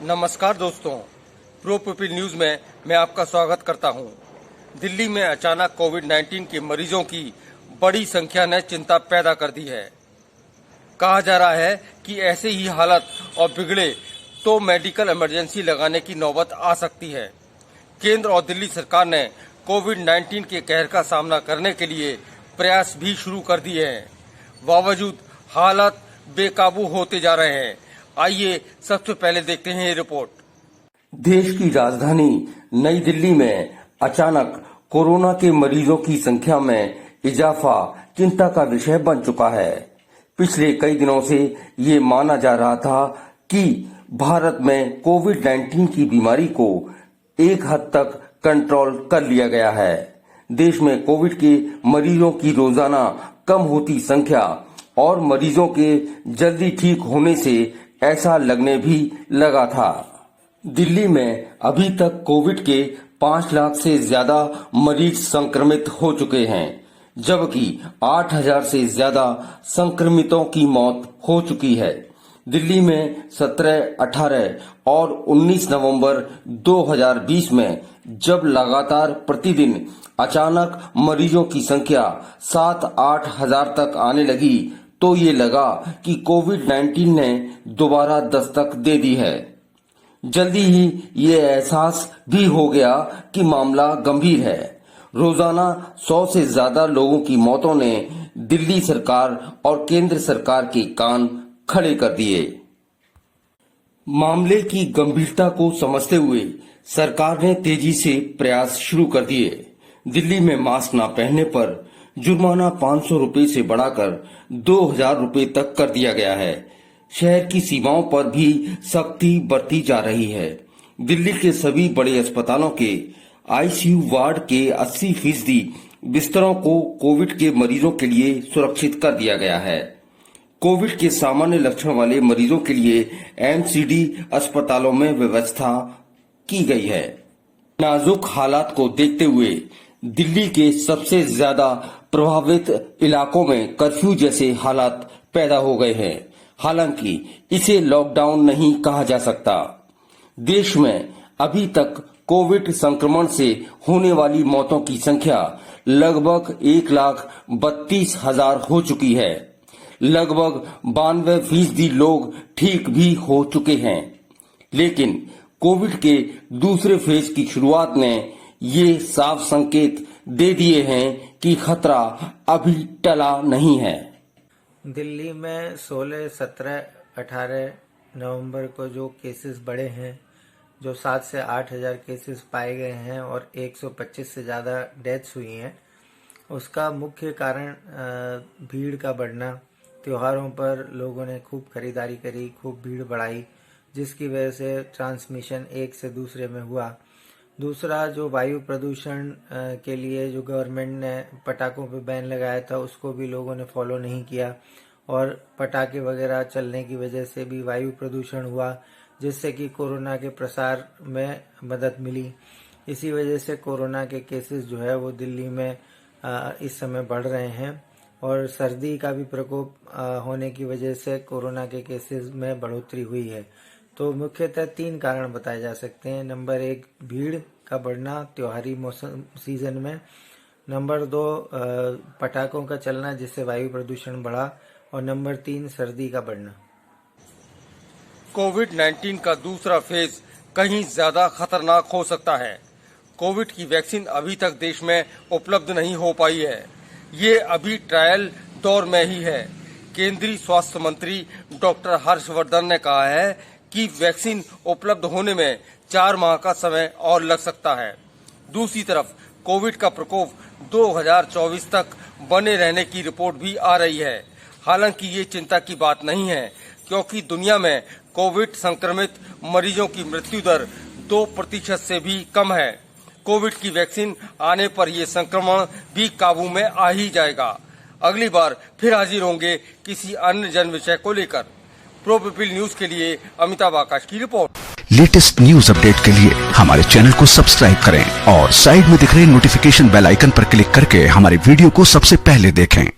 नमस्कार दोस्तों, pro people news में मैं आपका स्वागत करता हूं। दिल्ली में अचानक कोविड-19 के मरीजों की बड़ी संख्या ने चिंता पैदा कर दी है। कहा जा रहा है कि ऐसे ही हालत और बिगड़े तो मेडिकल इमरजेंसी लगाने की नौबत आ सकती है। केंद्र और दिल्ली सरकार ने कोविड-19 के कहर का सामना करने के लिए प्रयास भी शुरू कर दिए हैं। बावजूद हालात बेकाबू होते जा रहे हैं। आइए सबसे पहले देखते हैं ये रिपोर्ट। देश की राजधानी नई दिल्ली में अचानक कोरोना के मरीजों की संख्या में इजाफा चिंता का विषय बन चुका है। पिछले कई दिनों से ये माना जा रहा था कि भारत में कोविड-19 की बीमारी को एक हद तक कंट्रोल कर लिया गया है। देश में कोविड के मरीजों की रोजाना कम होती संख्या और मरीजों के जल्दी ठीक होने से ऐसा लगने भी लगा था। दिल्ली में अभी तक कोविड के 5 लाख से ज्यादा मरीज संक्रमित हो चुके हैं, जबकि 8,000 से ज्यादा संक्रमितों की मौत हो चुकी है। दिल्ली में 17, 18 और 19 नवंबर 2020 में जब लगातार प्रतिदिन अचानक मरीजों की संख्या 7-8 हजार तक आने लगी तो ये लगा कि कोविड-19 ने दोबारा दस्तक दे दी है। जल्दी ही ये एहसास भी हो गया कि मामला गंभीर है। रोजाना 100 से ज्यादा लोगों की मौतों ने दिल्ली सरकार और केंद्र सरकार के कान खड़े कर दिए। मामले की गंभीरता को समझते हुए सरकार ने तेजी से प्रयास शुरू कर दिए। दिल्ली में मास्क न पहनने पर जुर्माना 500 रुपए से बढ़ाकर 2,000 रुपए तक कर दिया गया है। शहर की सीमाओं पर भी सख्ती बरती जा रही है। दिल्ली के सभी बड़े अस्पतालों के आईसीयू वार्ड के 80% बिस्तरों को कोविड के मरीजों के लिए सुरक्षित कर दिया गया है। कोविड के सामान्य लक्षण वाले मरीजों के लिए एमसीडी अस्पतालों में व्यवस्था की गई है। नाजुक हालात को देखते हुए दिल्ली के सबसे ज्यादा प्रभावित इलाकों में कर्फ्यू जैसे हालात पैदा हो गए हैं। हालांकि इसे लॉकडाउन नहीं कहा जा सकता। देश में अभी तक कोविड संक्रमण से होने वाली मौतों की संख्या लगभग 1,32,000 हो चुकी है। लगभग 92% लोग ठीक भी हो चुके हैं। लेकिन कोविड के दूसरे फेज की शुरुआत ने ये साफ संकेत दे दिए हैं कि खतरा अभी टला नहीं है। दिल्ली में 16, 17, 18 नवंबर को जो केसेस बढ़े हैं, जो 7 से 8 हजार केसेस पाए गए हैं और 125 से ज़्यादा डेथ्स हुई हैं, उसका मुख्य कारण भीड़ का बढ़ना। त्योहारों पर लोगों ने खूब खरीदारी करी, खूब भीड़ बढ़ाई, जिसकी वजह से ट्रांसमिशन एक से दूसरे में हुआ। दूसरा, जो वायु प्रदूषण के लिए जो गवर्नमेंट ने पटाखों पे बैन लगाया था, उसको भी लोगों ने फॉलो नहीं किया और पटाखे वगैरह चलने की वजह से भी वायु प्रदूषण हुआ, जिससे कि कोरोना के प्रसार में मदद मिली। इसी वजह से कोरोना के केसेस जो है वो दिल्ली में इस समय बढ़ रहे हैं और सर्दी का भी प्रकोप होने की वजह से कोरोना के केसेस में बढ़ोतरी हुई है। तो मुख्यतः 3 कारण बताए जा सकते हैं। नंबर 1, भीड़ का बढ़ना त्योहारी मौसम सीजन में। नंबर 2, पटाखों का चलना जिससे वायु प्रदूषण बढ़ा। और नंबर 3, सर्दी का बढ़ना। कोविड-19 का दूसरा फेज कहीं ज्यादा खतरनाक हो सकता है। कोविड की वैक्सीन अभी तक देश में उपलब्ध नहीं हो पाई है। ये अभी ट्रायल दौर में ही है। केंद्रीय स्वास्थ्य मंत्री डॉक्टर हर्षवर्धन ने कहा है कि वैक्सीन उपलब्ध होने में 4 माह का समय और लग सकता है। दूसरी तरफ कोविड का प्रकोप 2024 तक बने रहने की रिपोर्ट भी आ रही है। हालांकि ये चिंता की बात नहीं है, क्योंकि दुनिया में कोविड संक्रमित मरीजों की मृत्यु दर 2% से भी कम है। कोविड की वैक्सीन आने पर यह संक्रमण भी काबू में आ ही जाएगा। अगली बार फिर हाजिर होंगे किसी अन्य जन विषय को लेकर। प्रो पीपल न्यूज के लिए अमिताभ आकाश की रिपोर्ट। लेटेस्ट न्यूज अपडेट के लिए हमारे चैनल को सब्सक्राइब करें और साइड में दिख रहे नोटिफिकेशन बेल आइकन पर क्लिक करके हमारे वीडियो को सबसे पहले देखें।